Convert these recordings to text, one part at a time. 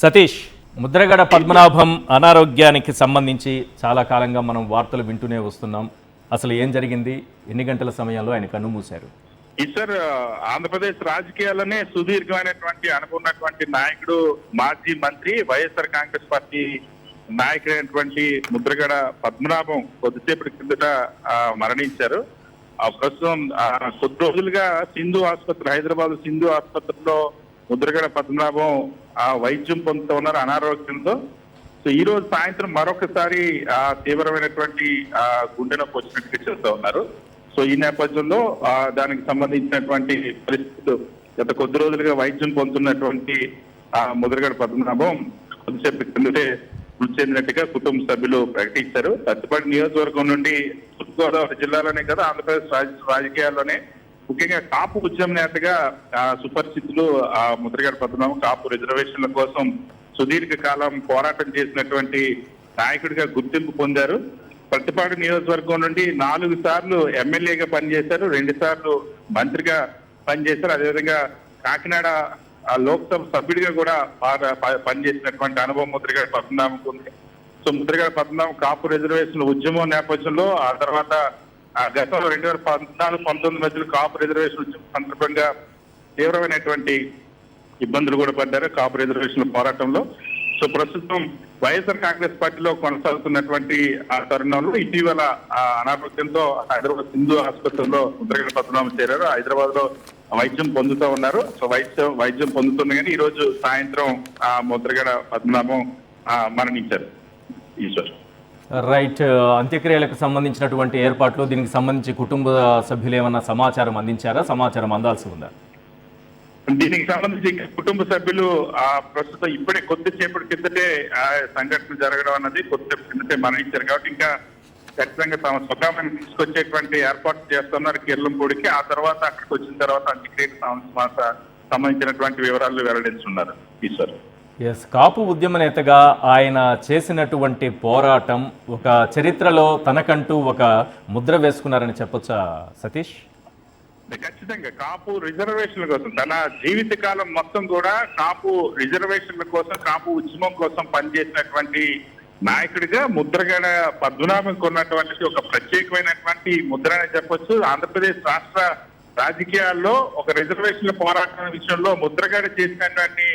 సతీష్, ముద్రగడ పద్మనాభం అనారోగ్యానికి సంబంధించి చాలా కాలంగా మనం వార్తలు వింటూనే వస్తున్నాం. అసలు ఏం జరిగింది? ఎన్ని గంటల సమయంలో ఆయన కన్నుమూశారు? సార్, ఆంధ్రప్రదేశ్ రాజకీయాల్లోనే సుదీర్ఘమైనటువంటి అనుకున్నటువంటి నాయకుడు, మాజీ మంత్రి, వైఎస్ఆర్ కాంగ్రెస్ పార్టీ నాయకుడైనటువంటి ముద్రగడ పద్మనాభం కొద్దిసేపటి కిందట మరణించారు. ప్రస్తుతం కొద్ది రోజులుగా సింధు ఆసుపత్రి, హైదరాబాద్ సింధు ఆసుపత్రిలో ముద్రగడ పద్మనాభం వైద్యం పొందుతూ ఉన్నారు అనారోగ్యంతో. సో ఈ రోజు సాయంత్రం మరొకసారి తీవ్రమైనటువంటి గుండె నొప్పి వచ్చినట్టుగా చెప్తా ఉన్నారు. సో ఈ నేపథ్యంలో దానికి సంబంధించినటువంటి పరిస్థితులు గత కొద్ది రోజులుగా వైద్యం పొందుతున్నటువంటి ముద్రగడ పద్మనాభం కొద్దిసేపు కిందటే మృతి చెందినట్టుగా కుటుంబ సభ్యులు ప్రకటించారు. పత్తిపాటి నియోజకవర్గం నుండి తూర్పుగోదావరి జిల్లాలోనే కదా ఆంధ్రప్రదేశ్ రాజకీయాల్లోనే ముఖ్యంగా కాపు ఉద్యమ నేతగా సుపరిచితులు ముద్రగడ పద్మనాభం. కాపు రిజర్వేషన్ల కోసం సుదీర్ఘకాలం పోరాటం చేసినటువంటి నాయకుడిగా గుర్తింపు పొందారు. పత్తిపాటి నియోజకవర్గం నుండి 4 సార్లు ఎమ్మెల్యేగా పనిచేశారు, 2 సార్లు మంత్రిగా పనిచేశారు. అదేవిధంగా కాకినాడ లోక్సభ సభ్యుడిగా కూడా పనిచేసినటువంటి అనుభవం ముద్రగడ పద్మనాభంకు ఉంది. సో ముద్రగడ పద్మనాభం కాపు రిజర్వేషన్ ఉద్యమం నేపథ్యంలో ఆ తర్వాత గతంలో 2014-19 మధ్యలో కాపు రిజర్వేషన్ ఉద్యమం సందర్భంగా తీవ్రమైనటువంటి ఇబ్బందులు కూడా పడ్డారు కాపు రిజర్వేషన్ పోరాటంలో. సో ప్రస్తుతం వైఎస్ఆర్ కాంగ్రెస్ పార్టీలో కొనసాగుతున్నటువంటి ఆ తరుణంలో ఇటీవల అనారోగ్యంతో హైదరాబాద్ సింధు ఆసుపత్రిలో ముద్రగడ పద్మనాభం చేరారు. హైదరాబాద్ లో వైద్యం పొందుతూ ఉన్నారు. సో వైద్యం పొందుతుంది కానీ ఈ రోజు సాయంత్రం ముద్రగడ పద్మనాభం మరణించారు. ఈశ్వర్ రైట్. అంత్యక్రియలకు సంబంధించినటువంటి ఏర్పాట్లు, దీనికి సంబంధించి కుటుంబ సభ్యులు ఏమన్నా సమాచారం అందించారా? సమాచారం అందాల్సి ఉందా? దీనికి సంబంధించి కుటుంబ సభ్యులు ప్రస్తుతం ఇప్పుడే కొద్దిసేపటి కిందటే సంఘటన జరగడం అన్నది కొద్దిసేపు కిందటే మరణించారు కాబట్టి ఇంకా ఖచ్చితంగా తమ స్వగ్రామాన్ని తీసుకొచ్చేటువంటి ఏర్పాటు చేస్తున్నారు కిర్లంపూడికి. ఆ తర్వాత అక్కడికి వచ్చిన తర్వాత అంత్యక్రియకు సంబంధించినటువంటి వివరాలు వెల్లడించున్నారు. ఈశ్వర్, ఎస్, కాపు ఉద్యమ నేతగా ఆయన చేసినటువంటి పోరాటం ఒక చరిత్రలో తనకంటూ ఒక ముద్ర వేసుకున్నారని చెప్పొచ్చా సతీష్? ఖచ్చితంగా కాపు రిజర్వేషన్ల కోసం తన జీవిత కాలం మొత్తం కూడా కాపు రిజర్వేషన్ల కోసం, కాపు ఉద్యమం కోసం పనిచేసినటువంటి నాయకుడిగా ముద్రగడ పద్మనాభంకు ఉన్నటువంటి ఒక ప్రత్యేకమైనటువంటి ముద్ర అని చెప్పొచ్చు. ఆంధ్రప్రదేశ్ రాష్ట్ర రాజకీయాల్లో ఒక రిజర్వేషన్ల పోరాటం విషయంలో ముద్రగడ చేసినటువంటి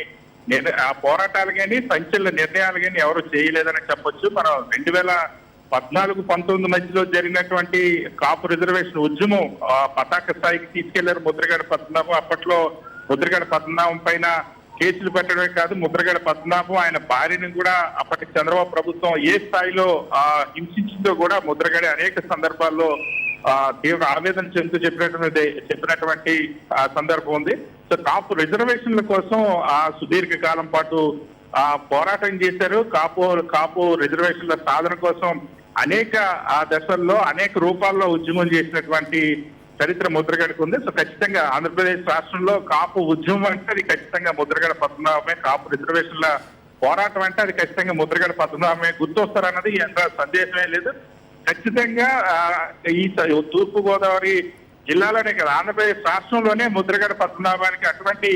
ఆ పోరాటాలు కానీ సంచలన నిర్ణయాలు కానీ ఎవరు చేయలేదని చెప్పొచ్చు. మనం 2014-19 మధ్యలో జరిగినటువంటి కాపు రిజర్వేషన్ ఉద్యమం పతాక స్థాయికి తీసుకెళ్లారు ముద్రగడ పద్మనాభం. అప్పట్లో ముద్రగడ పద్మనాభం పైన కేసులు పెట్టడమే కాదు, ముద్రగడ పద్మనాభం ఆయన భార్యని కూడా అప్పటి చంద్రబాబు ప్రభుత్వం ఏ స్థాయిలో హింసించిందో కూడా ముద్రగడ అనేక సందర్భాల్లో తీవ్ర ఆవేదన చెందుతూ చెప్పినటువంటి సందర్భం ఉంది. సో కాపు రిజర్వేషన్ల కోసం సుదీర్ఘ కాలం పాటు పోరాటం చేశారు. కాపు రిజర్వేషన్ల సాధన కోసం అనేక దశల్లో అనేక రూపాల్లో ఉద్యమం చేసినటువంటి చరిత్ర ముద్రగడకు ఉంది. సో ఖచ్చితంగా ఆంధ్రప్రదేశ్ రాష్ట్రంలో కాపు ఉద్యమం అంటే అది ఖచ్చితంగా ముద్రగడ పద్మనాభమే, కాపు రిజర్వేషన్ల పోరాటం అంటే అది ఖచ్చితంగా ముద్రగడ పద్మనాభమే గుర్తొస్తారన్నది ఎంత సందేశమే లేదు. ఖచ్చితంగా ఈ తూర్పు గోదావరి జిల్లాలోనే కదా ఆంధ్రప్రదేశ్ రాష్ట్రంలోనే ముద్రగడ పద్మనాభానికి అటువంటి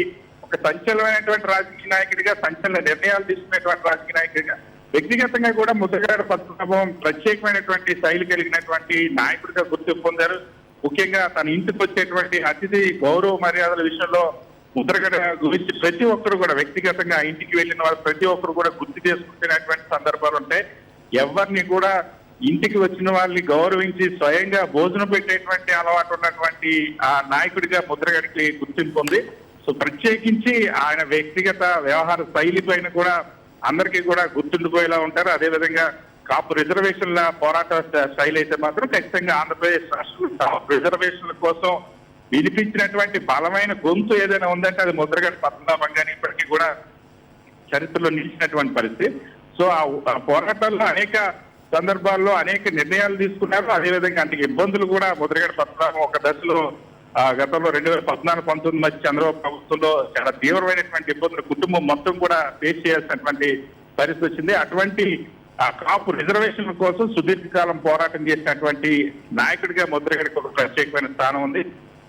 ఒక సంచలనమైనటువంటి రాజకీయ నాయకుడిగా, సంచలన నిర్ణయాలు తీసుకునేటువంటి రాజకీయ నాయకుడిగా, వ్యక్తిగతంగా కూడా ముద్రగడ పద్మనాభం ప్రత్యేకమైనటువంటి శైలి కలిగినటువంటి నాయకుడిగా గుర్తింపు పొందారు. ముఖ్యంగా తన ఇంటికి వచ్చేటువంటి అతిథి గౌరవ మర్యాదల విషయంలో ముద్రగడ గురించి ప్రతి ఒక్కరు కూడా వ్యక్తిగతంగా ఇంటికి వెళ్ళిన వారు ప్రతి ఒక్కరు కూడా గుర్తు చేసుకుంటున్నటువంటి సందర్భాలు ఉంటాయి. ఎవరిని కూడా ఇంటికి వచ్చిన వాళ్ళని గౌరవించి స్వయంగా భోజనం పెట్టేటువంటి అలవాటు ఉన్నటువంటి నాయకుడిగా ముద్రగడికి గుర్తింపు ఉంది. సో ప్రత్యేకించి ఆయన వ్యక్తిగత వ్యవహార శైలి పైన కూడా అందరికీ కూడా గుర్తుండిపోయేలా ఉంటారు. అదేవిధంగా కాపు రిజర్వేషన్ల పోరాట శైలి అయితే మాత్రం ఖచ్చితంగా ఆంధ్రప్రదేశ్ రాష్ట్రంలో రిజర్వేషన్ల కోసం వినిపించినటువంటి బలమైన గొంతు ఏదైనా ఉందంటే అది ముద్రగడ పద్మనాభం గాని ఇప్పటికీ కూడా చరిత్రలో నిలిచినటువంటి పరిస్థితి. సో ఆ పోరాటాల్లో అనేక సందర్భాల్లో అనేక నిర్ణయాలు తీసుకున్నారు. అదేవిధంగా అనేక ఇబ్బందులు కూడా ముద్రగడ పద్మనాభం ఒక దశలో గతంలో 2014-19 మధ్య చంద్రబాబు ప్రభుత్వంలో చాలా తీవ్రమైనటువంటి ఇబ్బందులు కుటుంబం మొత్తం కూడా ఫేస్ చేయాల్సినటువంటి పరిస్థితి వచ్చింది. అటువంటి కాపు రిజర్వేషన్ల కోసం సుదీర్ఘకాలం పోరాటం చేసినటువంటి నాయకుడిగా ముద్రగడకు ఒక ప్రత్యేకమైన స్థానం ఉంది.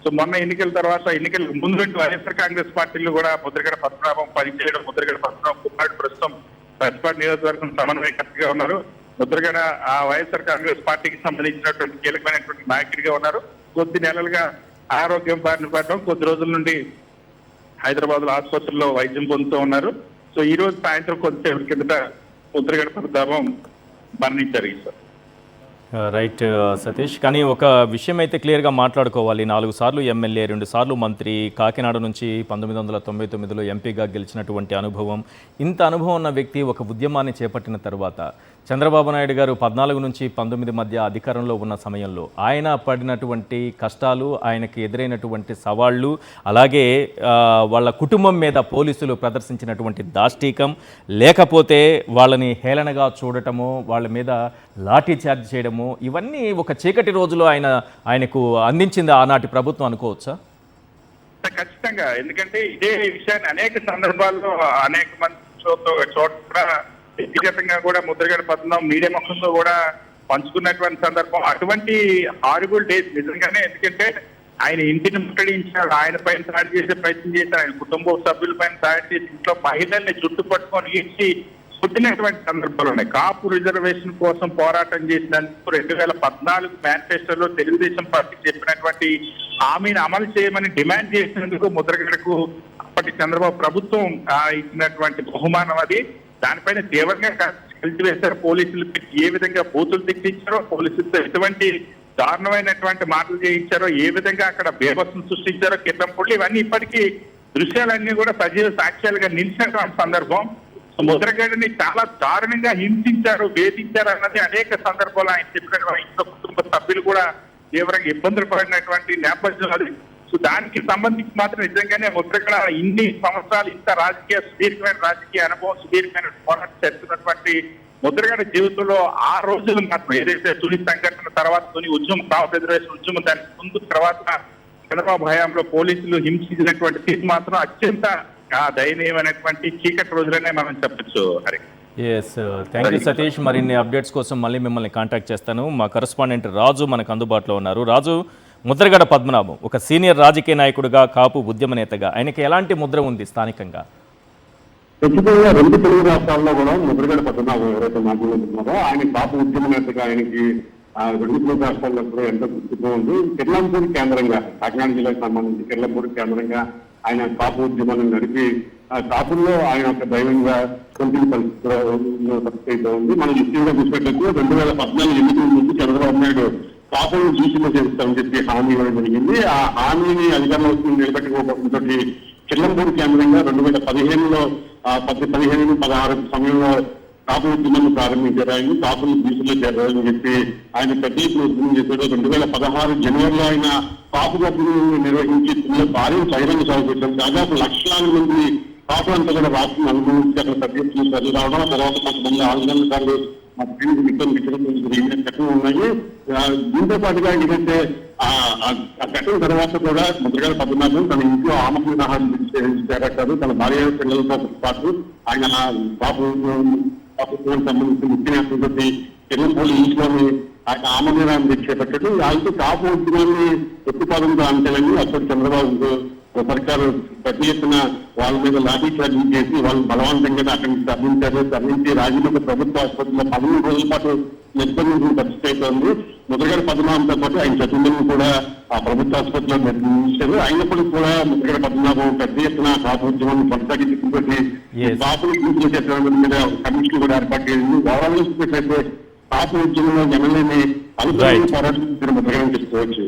సో మొన్న ఎన్నికల తర్వాత ఎన్నికలకు ముందు నుండి వైఎస్ఆర్ కాంగ్రెస్ పార్టీలు కూడా ముద్రగడ పద్మనాభం పనిచేయడం, ముద్రగడ పద్మనాభం కుమారుడు ప్రస్తుతం పచ్చిపాటి నియోజకవర్గం సమన్వయకర్తగా ఉన్నారు. ముద్రగడ ఆ వైఎస్ఆర్ కాంగ్రెస్ పార్టీకి సంబంధించినటువంటి కీలకమైనటువంటి నాయకుడిగా ఉన్నారు. కొద్ది నెలలుగా ఆరోగ్యం బారిన పడడం, కొద్ది రోజుల నుండి హైదరాబాద్ లో ఆసుపత్రిలో వైద్యం పొందుతూ ఉన్నారు. సో ఈ రోజు సాయంత్రం కొద్దిసేపటి కిందట ముద్రగడ పద్మనాభం మరణించారు సార్. రైట్ సతీష్, కానీ ఒక విషయం అయితే క్లియర్గా మాట్లాడుకోవాలి. 4 సార్లు ఎమ్మెల్యే, 2 సార్లు మంత్రి, కాకినాడ నుంచి 1999లో ఎంపీగా గెలిచినటువంటి అనుభవం. ఇంత అనుభవం ఉన్న వ్యక్తి ఒక ఉద్యమాన్ని చేపట్టిన తర్వాత చంద్రబాబు నాయుడు గారు 14 నుంచి 19 మధ్య అధికారంలో ఉన్న సమయంలో ఆయన పడినటువంటి కష్టాలు, ఆయనకి ఎదురైనటువంటి సవాళ్ళు, అలాగే వాళ్ళ కుటుంబం మీద పోలీసులు ప్రదర్శించినటువంటి దాష్టీకం, లేకపోతే వాళ్ళని హేళనగా చూడటము, వాళ్ళ మీద లాఠీ చార్జ్ చేయడము, ఇవన్నీ ఒక చీకటి రోజులో ఆయనకు అందించింది ఆనాటి ప్రభుత్వం అనుకోవచ్చా? ఖచ్చితంగా. ఎందుకంటే ఇదే విషయాన్ని అనేక సందర్భాల్లో అనేక మంది చోట్ల వ్యక్తిగతంగా కూడా ముద్రగడ పద్మనాభం మీడియా ముఖంలో కూడా పంచుకున్నటువంటి సందర్భం. అటువంటి హారిబుల్ డేస్ నిజంగానే. ఎందుకంటే ఆయన ఇంటిని ముట్టడించారు, ఆయన పైన దాడి చేసే ప్రయత్నం చేశారు, ఆయన కుటుంబ సభ్యుల పైన దాడి చేసి ఇంట్లో మహిళల్ని జుట్టు పట్టుకొని ఈడ్చి పుట్టినటువంటి సందర్భాలు ఉన్నాయి. కాపు రిజర్వేషన్ కోసం పోరాటం చేసినందుకు 2014 మేనిఫెస్టోలో తెలుగుదేశం పార్టీ చెప్పినటువంటి హామీని అమలు చేయమని డిమాండ్ చేసినందుకు ముద్రగడకు అప్పటి చంద్రబాబు ప్రభుత్వం ఇచ్చినటువంటి బహుమానం అది. దానిపైన తీవ్రంగా కలిసివేశారు. పోలీసులు ఏ విధంగా బూతులు తిట్టించారో, పోలీసులతో ఎటువంటి దారుణమైనటువంటి మాటలు చేయించారో, ఏ విధంగా అక్కడ బేబస్సును సృష్టించారో, కిడ్నాపులు, ఇవన్నీ ఇప్పటికీ దృశ్యాలన్నీ కూడా సజీవ సాక్ష్యాలుగా నిలిచినటువంటి సందర్భం. ముద్రగడని చాలా దారుణంగా హింసించారు, వేధించారు అన్నది అనేక సందర్భాలు ఆయన చెప్పిన ఇంట్లో కుటుంబ సభ్యులు కూడా తీవ్రంగా ఇబ్బందులు పడినటువంటి నేపథ్యం అది. సో దానికి సంబంధించి మాత్రం నిజంగానే ముద్రగడ ఇన్ని సంవత్సరాలు ఇంత సుదీర్ఘమైన రాజకీయ అనుభవం, సుదీర్ఘమైన పోరాటం చేస్తున్నటువంటి ముద్రగడ జీవితంలో ఆ రోజులు మాత్రం ఏదైతే తుని సంఘటన తర్వాత, తుని ఉద్యమం, కాపు రిజర్వేషన్ ఉద్యమం, దానికి ముందు తర్వాత చంద్రబాబు హయాంలో పోలీసులు హింసించినటువంటి స్థితి మాత్రం అత్యంత దయనీయమైనటువంటి చీకటి రోజులనే మనం చెప్పచ్చు. Hari, yes, thank you Satish. మరిన్ని అప్డేట్స్ కోసం మళ్ళీ మిమ్మల్ని కాంటాక్ట్ చేస్తాను. మా కరెస్పాండెంట్ రాజు మనకు అందుబాటులో ఉన్నారు. రాజు, ముద్రగడ పద్మనాభం ఒక సీనియర్ రాజకీయ నాయకుడిగా, కాపు ఉద్యమ నేతగా ఆయనకి ఎలాంటి ముద్ర ఉంది స్థానికంగా? ఖచ్చితంగా 2 తెలుగు రాష్ట్రాల్లో కూడా ముద్రగడ పద్మనాభం ఎవరైతే మాట్లాడుతున్నారో ఆయన కాపు ఉద్యమ నేతగా ఆయనకి 2 తెలుగు రాష్ట్రాల్లో కూడా ఎంతో గుర్తింపు ఉంది. కిర్లంపూడి కేంద్రంగా, కాకినాడ జిల్లాకు సంబంధించి కిర్లంపూడి కేంద్రంగా ఆయన కాపు ఉద్యమాన్ని నడిపి కాపుల్లో ఆయన ఒక దైవంగా కొన్ని పరిస్థితిలో ఉంది. మనం ముఖ్యంగా చూసినట్లయితే 2014 ఎన్నికల ముందు చంద్రబాబు నాయుడు కాపులను జీసీలో చేస్తామని చెప్పి హామీ ఇవ్వడం జరిగింది. ఆ హామీని అధికారంలో నిలబెట్టుకోవడంతో కిర్లంపూడి కేంద్రంగా 2015లో 16 సమయంలో కాపు ఉద్యమాన్ని ప్రారంభించారు. ఆయన కాపులు జీసీలో చేరాలని చెప్పి ఆయన పెద్ద ఉద్యమం చేశారు. 2016 జనవరిలో ఆయన కాపు సభ్యులు నిర్వహించి భారీ బహిరంగ సభ పెట్టారు. దాదాపు లక్షలాది మంది కాపులంతా కూడా రాష్ట్రం అనుభవించి అక్కడ సభ్యులు తరలి రావడం, తర్వాత కొంతమంది ఆందోళనకారులు మా స్త్రీలకు ఘటనలు ఉన్నాయి. దీంతో పాటుగా ఏదైతే ఆ ఘటన తర్వాత కూడా ముద్రగడ పద్మనాభం తన ఇంట్లో ఆమరణ చేపట్టారు. తన భార్య పిల్లలతో పాటు ఆయన ప్రభుత్వానికి సంబంధించిన ముఖ్య నేతలతో కిర్లంపూడి ఇంట్లోని ఆయన ఆమరణ చేపట్టాడు. అయితే కాపు ఉద్యమాన్ని ప్రతిపాదనతో అంటాలని అప్పుడు చంద్రబాబు సర్కారు పెద్ద ఎత్తున వాళ్ళ మీద లాఠీ చార్జీ చేసి వాళ్ళు బలవంతంగా అక్కడి నుంచి తరలించి రాజమండ్రి ప్రభుత్వ ఆసుపత్రిలో 13 రోజుల పాటు నిర్బంధించిన పరిస్థితి అయితే ఉంది. ముద్రగడ పద్మనాభంతో పాటు ఆయన చదువులను కూడా ఆ ప్రభుత్వ ఆసుపత్రిలో నిర్మించారు. అయినప్పటికీ కూడా ముద్రగడ పద్మనాభం పెద్ద ఎత్తున కాపు ఉద్యమాన్ని కొనసాగించుకుంటే కాపులు పూర్తి చేసే మీద కమిషన్ కూడా ఏర్పాటు చేసింది. ఓవరాల్ చూసినట్లయితే కాపు ఉద్యమంలో ఎమ్మెల్యేని అనుకూలంగా పోరాటం ముద్రగడం చేసుకోవచ్చు.